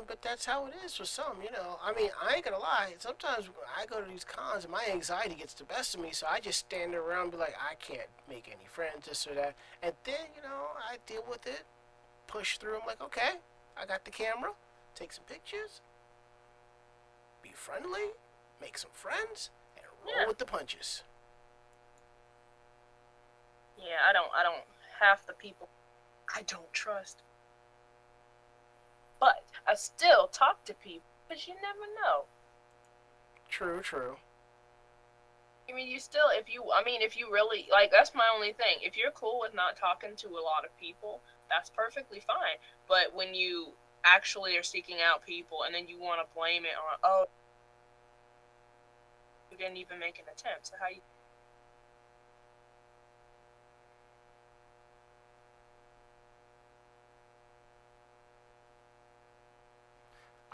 but that's how it is for some, you know. I mean, I ain't gonna lie. Sometimes I go to these cons and my anxiety gets the best of me, so I just stand around and be like, I can't make any friends, this or that. And then, you know, I deal with it, push through. I'm like, okay, I got the camera, take some pictures, be friendly, make some friends, and roll with the punches. Yeah, I don't half the people I don't trust. But I still talk to people because you never know. True, true. I mean, if you really, like, that's my only thing. If you're cool with not talking to a lot of people, that's perfectly fine. But when you actually are seeking out people and then you want to blame it on, oh, you didn't even make an attempt, so how you...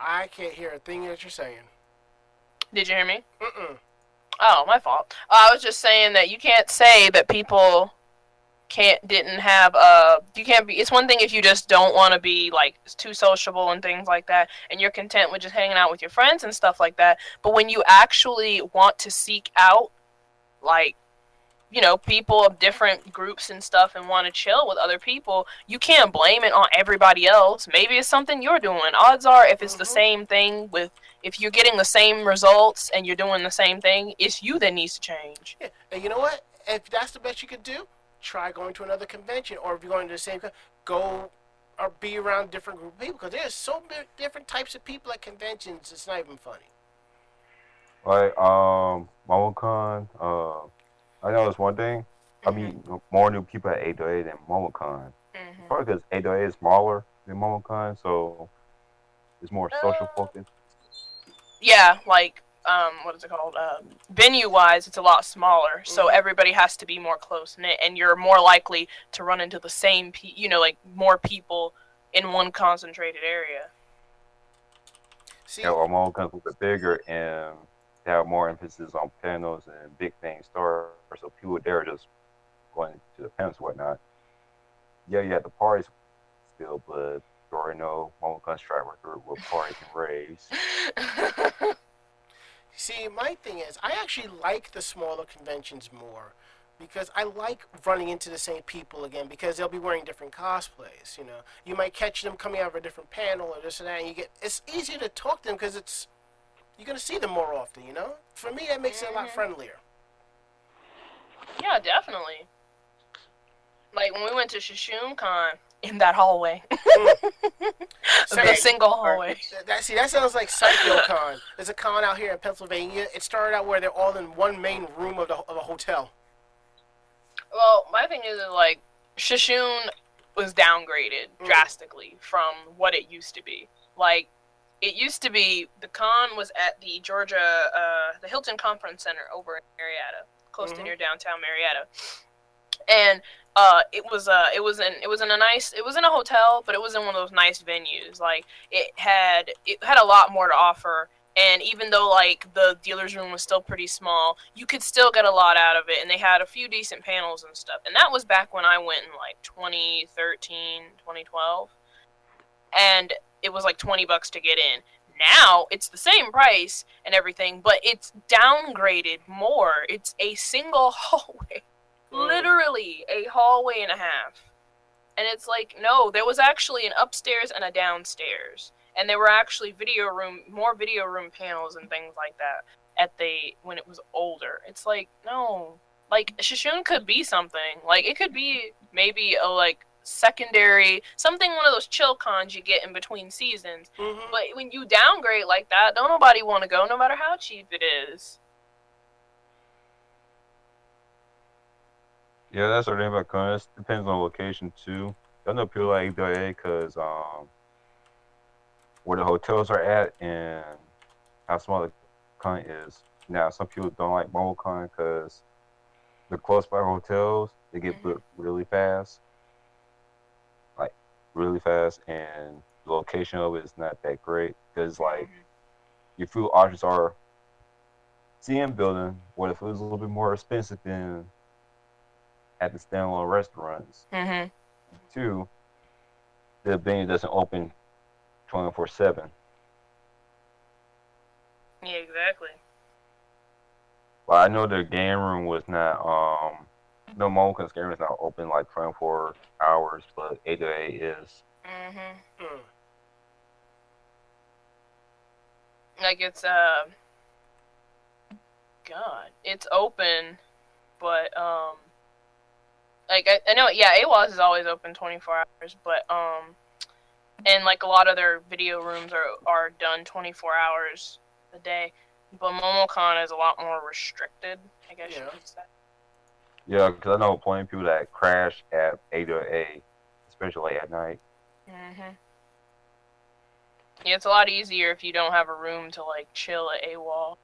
I can't hear a thing that you're saying. Did you hear me? Mm-mm. Oh, my fault. I was just saying that you can't say that people didn't have you can't be. It's one thing if you just don't want to be like too sociable and things like that, and you're content with just hanging out with your friends and stuff like that. But when you actually want to seek out like people of different groups and stuff and want to chill with other people, you can't blame it on everybody else. Maybe it's something you're doing. Odds are, if it's the same thing if you're getting the same results and you're doing the same thing, it's you that needs to change. Yeah, and you know what? If that's the best you could do, try going to another convention, or if you're going to the same, go or be around different group of people, because there's so many different types of people at conventions. It's not even funny. Like Momocon. I know it's one thing. I mean, more new people at 808 than Momocon. Probably because 808 is smaller than Momocon, so it's more social focused. Yeah, like what is it called? Venue wise, it's a lot smaller, so everybody has to be more close knit, and you're more likely to run into the same like more people in one concentrated area. See, Yeah, well, Momocon's a little bit bigger and they have more emphasis on panels and big things stars, so people there are just going to the panels and whatnot. Yeah, you have the parties still, but you already know Momocon's track record with parties and raves. see, my thing is, I actually like the smaller conventions more because I like running into the same people again because they'll be wearing different cosplays. You might catch them coming out of a different panel or this and that. And it's easier to talk to them because you're gonna see them more often. For me, that makes it a lot friendlier. Yeah, definitely. Like when we went to ShishunCon in that hallway. The single hallway. That sounds like PsychoCon. There's a con out here in Pennsylvania. It started out where they're all in one main room of a hotel. Well, my thing is like Shishun was downgraded drastically from what it used to be. Like it used to be the con was at the the Hilton Conference Center over in Marietta, close to near downtown Marietta, and it was in a hotel, but it was in one of those nice venues. Like it had a lot more to offer. And even though, like, the dealer's room was still pretty small, you could still get a lot out of it. And they had a few decent panels and stuff. And that was back when I went in, like, 2013, 2012. And it was, like, $20 to get in. Now, it's the same price and everything, but it's downgraded more. It's a single hallway. Literally a hallway and a half. And it's like, no, there was actually an upstairs and a downstairs. And there were actually more video room panels and things like that when it was older. It's like, no. Like, Shishun could be something. Like, it could be maybe a, like, secondary, one of those chill cons you get in between seasons. But when you downgrade like that, don't nobody want to go, no matter how cheap it is. Yeah, that's the thing about cons. It depends on location, too. I know people like AWA because where the hotels are at and how small the con is. Now, some people don't like Momocon because the close by hotels, they get booked really fast. Like, really fast, and the location of it is not that great because, like, your food options are CM building, where the food is a little bit more expensive than at the standalone restaurants. 2, the venue doesn't open 24/7. Yeah, exactly. Well, I know the game room was not no Momocon's game room is not open like 24 hours, but 8 to 8 is. Like it's it's open, but like I know, yeah, AWAS is always open 24 hours, but and like a lot of their video rooms are done 24 hours a day, but Momocon is a lot more restricted, I guess you could say. Yeah, because I know plenty of people that crash at 8 to 8, especially at night. Yeah, it's a lot easier if you don't have a room to like chill at AWOL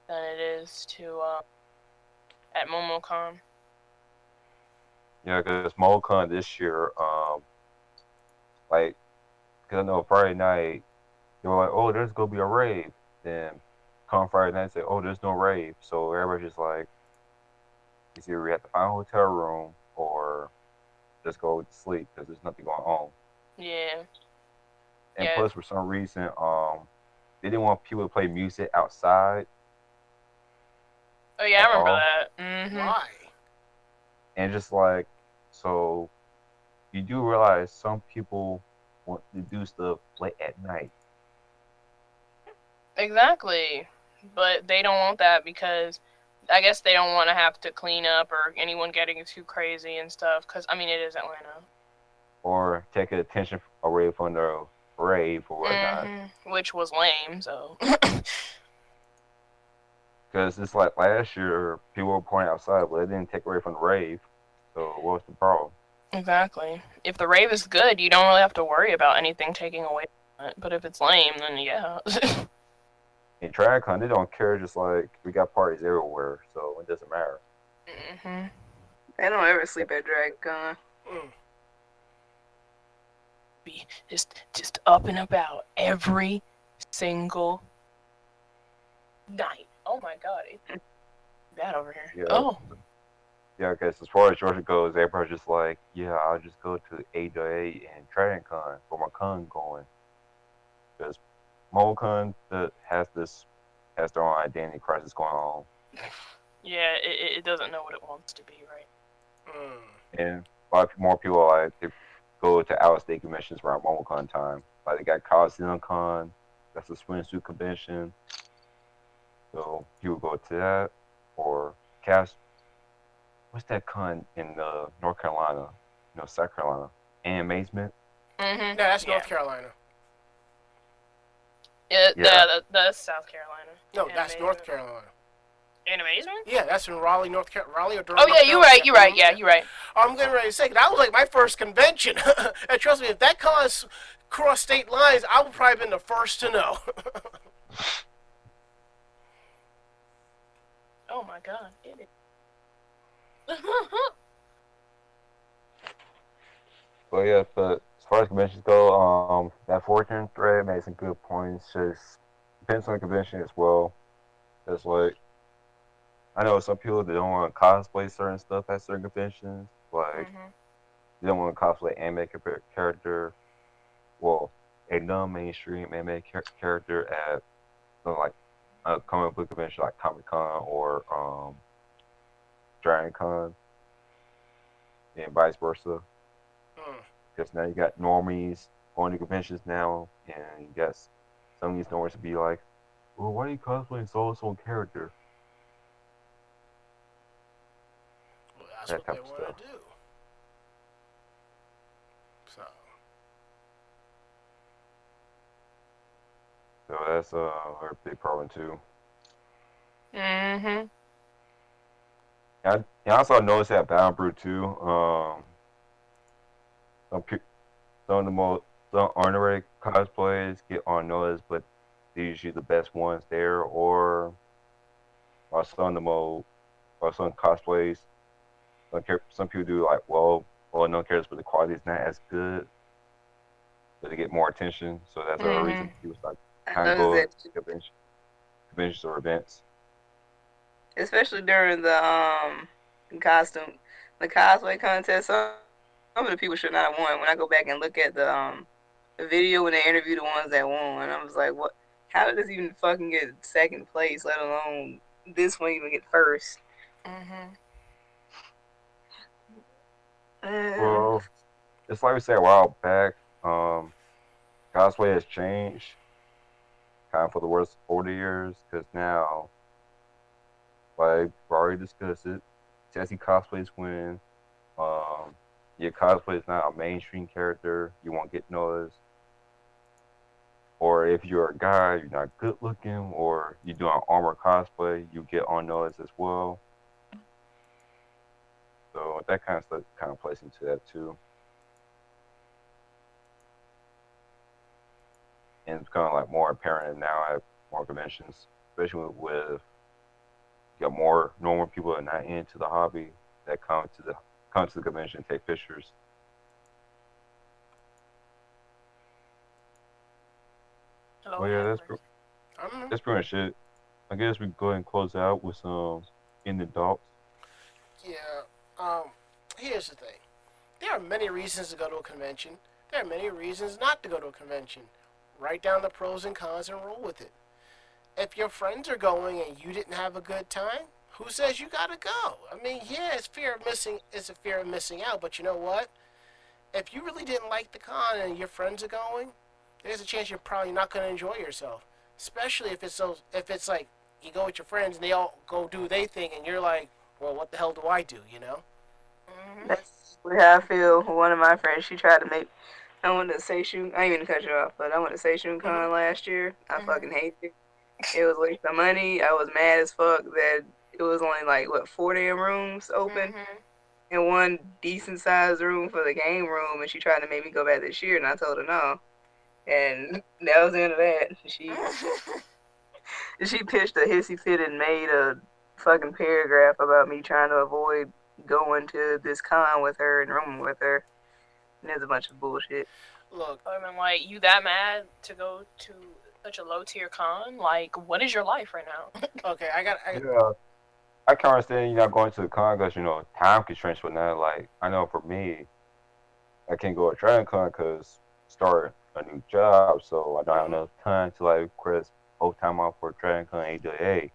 than it is to at Momocon. Yeah, because Momocon this year, like, because I know Friday night, they were like, oh, there's going to be a rave. Then come Friday night, say, oh, there's no rave. So everybody's just like, it's either we have to find a hotel room or just go to sleep because there's nothing going on. Yeah. And plus, for some reason, they didn't want people to play music outside. Oh, yeah, I remember that. Why? And just like, so you do realize some people want to do stuff late at night. Exactly. But they don't want that because I guess they don't want to have to clean up or anyone getting too crazy and stuff. Because, I mean, it is Atlanta. Or take attention away from the rave or whatnot. Which was lame, so. Because it's like last year, people were pointing outside, but it didn't take away from the rave. So what's the problem? Exactly. If the rave is good, you don't really have to worry about anything taking away from it. But if it's lame, then yeah. In DragonCon, they don't care. Just like we got parties everywhere, so it doesn't matter. They don't ever sleep at DragonCon. Be just up and about every single night. Oh my god, it's bad over here. Yeah. Oh. Yeah, because as far as Georgia goes, everybody's just like, yeah, I'll just go to A and DragonCon for my con going. Because Momocon has their own identity crisis going on. Yeah, it doesn't know what it wants to be, right? And a lot more people like to go to out-of-state conventions around Momocon time. Like they got CosplayCon, that's a swimsuit convention. So people go to that, or what's that con in North Carolina? No, South Carolina. Amazement. Yeah, that's North Carolina. Yeah, that's South Carolina. No, that's North Carolina. Animation? Yeah, that's in Raleigh, North Carolina. Raleigh or Durham. Oh yeah, you're right. Yeah, you're right. I'm getting ready to say that was like my first convention, and trust me, if that cons crossed state lines, I would probably been the first to know. Oh my god, it is. But yeah, but as far as conventions go, that Fortune thread made some good points. Just depends on the convention as well. It's like I know some people that don't want to cosplay certain stuff at certain conventions. Like they don't want to cosplay anime character. Well, a non-mainstream anime character at like a comic book convention like Comic Con or DragonCon, and vice versa. Because now you got normies going to conventions now, and you got some of these normies to be like, well, why are you cosplaying so-and-so character? Well, that's That what type they of want stuff. to do. So that's a big problem too. I also noticed that Battle Brew too. Some honorary cosplays get on notice, but they're usually the best ones there, or some cosplays. Some people do like no one cares, but the quality is not as good, but they get more attention. So that's a reason people start kind of go to conventions or events. Especially during the cosplay contest. Some of the people should not have won. When I go back and look at the video when they interview the ones that won, I was like, what? How did this even fucking get second place, let alone this one even get first? Well, it's like we said a while back. Cosplay has changed, kind of for the worse over the years, because now, like we already discussed it, Jesse cosplays when your cosplay is not a mainstream character, you won't get noticed. Or if you're a guy, you're not good looking, or you're doing armor cosplay, you get on notice as well. So that kind of stuff kind of plays into that too. And it's kind of like more apparent now at more conventions, especially with you got more normal people that are not into the hobby that come to the convention and take pictures. Hello, Well, yeah, that's pretty much it. I guess we can go ahead and close out with some in the dogs. Yeah. Here's the thing. There are many reasons to go to a convention. There are many reasons not to go to a convention. Write down the pros and cons and roll with it. If your friends are going and you didn't have a good time, Who says you gotta go? I mean, yeah, it's fear of missing. It's a fear of missing out. But you know what? If you really didn't like the con and your friends are going, there's a chance you're probably not gonna enjoy yourself. Especially if it's so. If it's like you go with your friends and they all go do their thing, and you're like, well, what the hell do I do? You know? Mhm. That's how I feel. One of my friends, she tried to make. I went to Seishun. I didn't mean to cut you off, but I went to Seishun Con last year. I fucking hated it. It was a waste of money. I was mad as fuck that it was only like what 4 damn rooms open Mhm. and one decent sized room for the game room, and she tried to make me go back this year, and I told her no. And that was the end of that. She pitched a hissy fit and made a fucking paragraph about me trying to avoid going to this con with her and rooming with her. And there's a bunch of bullshit. Look, I mean, like, you that mad to go to such a low tier con? Like, what is your life right now? okay, I got. Yeah, I can understand you not going to the con because time constraints, but not like I know for me, I can't go to DragonCon because start a new job, so I don't have enough time to like request whole time off for DragonCon AJA.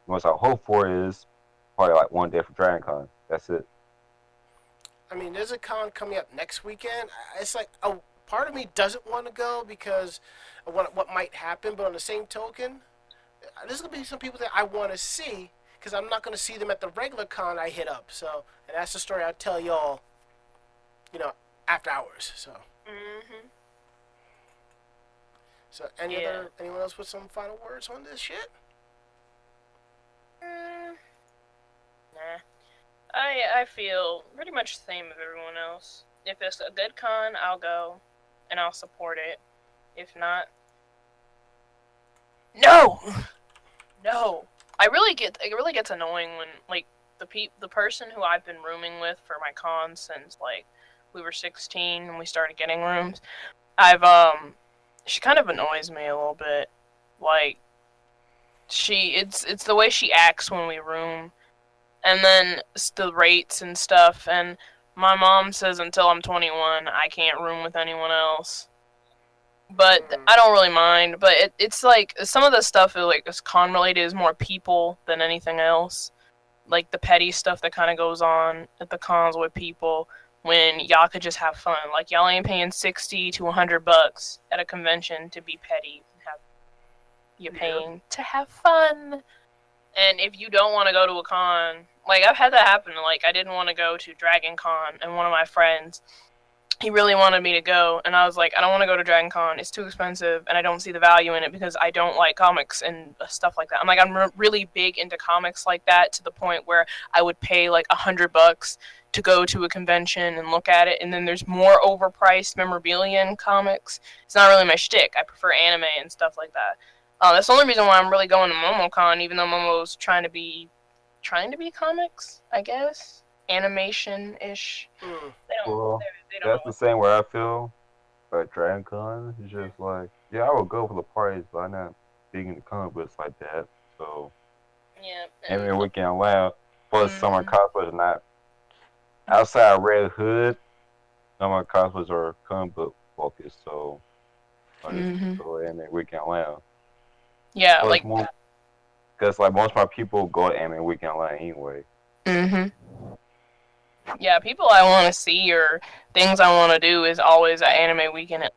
What I hope for is probably like one day for DragonCon. That's it. I mean, there's a con coming up next weekend. It's like a part of me doesn't want to go because of what might happen, but on the same token, there's gonna be some people that I want to see because I'm not gonna see them at the regular con I hit up. So, and that's the story I'll tell y'all, after hours. So, Mhm. anyone else with some final words on this shit? Nah. I feel pretty much the same as everyone else. If it's a good con, I'll go and I'll support it. If not, no, no. It really gets annoying when like the person who I've been rooming with for my con since like we were 16 and we started getting rooms. She kind of annoys me a little bit. Like it's the way she acts when we room, and then the rates and stuff. And my mom says until I'm 21, I can't room with anyone else. But I don't really mind. But it's like some of the stuff is con related is more people than anything else. Like the petty stuff that kind of goes on at the cons with people when y'all could just have fun. Like y'all ain't paying $60 to $100 at a convention to be petty. You're paying to have fun. And if you don't want to go to a con, like I've had that happen. Like I didn't want to go to DragonCon, and one of my friends, he really wanted me to go, and I was like, I don't want to go to DragonCon. It's too expensive, and I don't see the value in it because I don't like comics and stuff like that. I'm really big into comics like that to the point where I would pay like $100 to go to a convention and look at it, and then there's more overpriced memorabilia in comics. It's not really my shtick. I prefer anime and stuff like that. That's the only reason why I'm really going to Momocon, even though Momo's trying to be comics, I guess, animation ish. They don't. Well, They don't know that's the what. same way I feel at DragonCon. It's just like, yeah, I would go for the parties, but I'm not big into comic books like that. So, Yeah. every weekend loud. Plus, some of Mhm. my cosplays are not outside of Red Hood. Some of my cosplays are comic book focused, so I just go anime weekend loud. Yeah, Plus, like. more because like most of my people go to anime weekend loud anyway. Mhm. Yeah, people I want to see or things I want to do is always at anime weekend,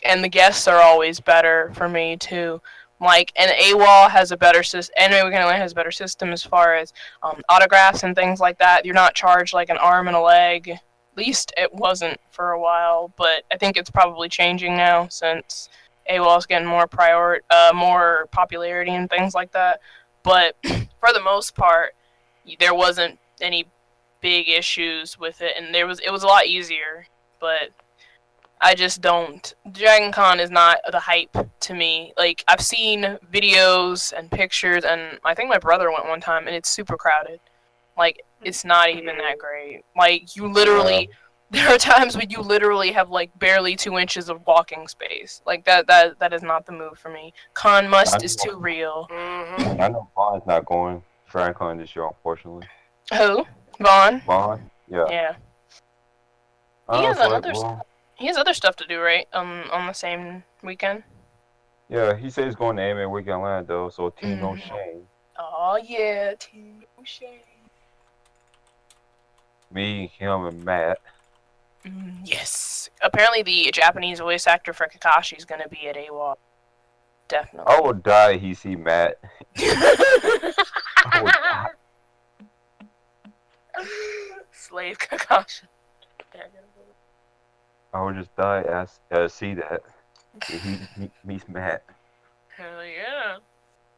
and the guests are always better for me too. Like, and AWOL has a better system. Anime Weekend Atlanta has a better system as far as autographs and things like that. You're not charged like an arm and a leg. At least it wasn't for a while, but I think it's probably changing now since AWOL is getting more popularity and things like that. But for the most part, there wasn't any big issues with it, and it was a lot easier. But I just don't. Dragon Con is not the hype to me. Like, I've seen videos and pictures, and I think my brother went one time, and it's super crowded. Like, it's not even that great. Like, you literally, there are times when you literally have, like, barely 2 inches of walking space. Like, that is not the move for me. Con must is too real. I know Bond's not going to DragonCon this year, unfortunately. Who? Vaughn? Bond? Yeah. Yeah. I was like, well, He has other stuff to do, right? On the same weekend. yeah, he says he's going to anime weekend land though, so team no Mhm. shame. Oh yeah, Team O'Shea. Me, him, and Matt. Yes. Apparently, the Japanese voice actor for Kakashi is gonna be at AWOL. Definitely. I would die. He see Matt. I would die. Slave Kakashi. I would just die as see that. He meets Matt. Hell yeah.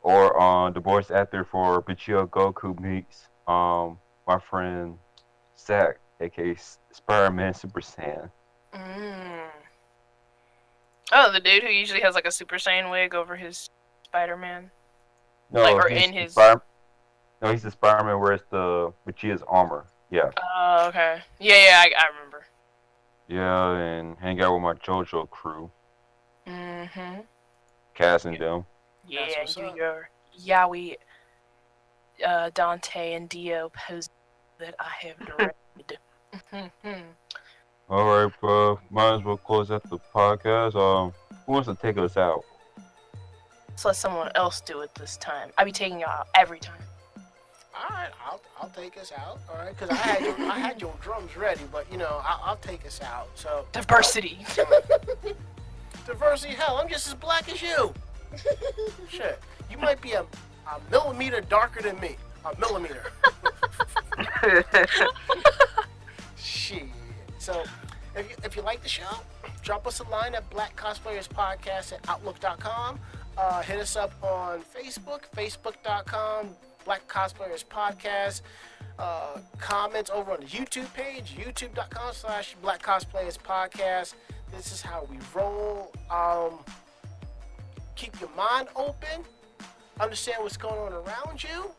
Or the voice actor for Bichio Goku meets my friend Zack, aka Spider-Man Super Saiyan. Oh, the dude who usually has like a Super Saiyan wig over his Spider-Man. No, Like, or he's in his. No, he's the Spider-Man wears the Bichio's armor. Yeah. Oh, okay. Yeah, I remember. Yeah, and hang out with my JoJo crew. Mm-hmm. Cass and them. Yeah, what's do up. your Yaoi, Dante, and Dio pose that I have directed. All right, bro. Might as well close out the podcast. Who wants to take us out? Let's let someone else do it this time. I be taking y'all out every time. All right, I'll take us out. All right, because I had your drums ready, but you know I'll take us out. So Diversity. diversity, hell, I'm just as black as you. Shit, you might be a millimeter darker than me. A millimeter. Shit. So if you like the show, drop us a line at blackcosplayerspodcast@outlook.com. Hit us up on Facebook, facebook.com. Black Cosplayers Podcast. Comments over on the YouTube page, youtube.com/Black Cosplayers Podcast. This is how we roll. Keep your mind open. Understand what's going on around you.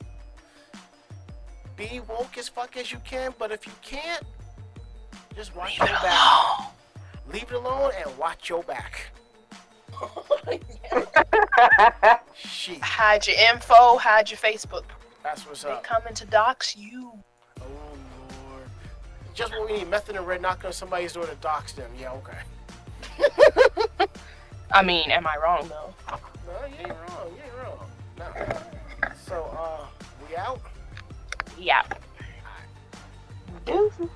Be woke as fuck as you can, but if you can't, just watch your back. Leave it alone and watch your back. Shit. Hide your info, hide your Facebook. That's what's They up. coming to dox you. Oh, Lord. Just what we need. Method and Red knocking on somebody's door to dox them. Yeah, okay. I mean, am I wrong though? No, you ain't wrong. You ain't wrong. No. So, we out? Yeah. Deuces.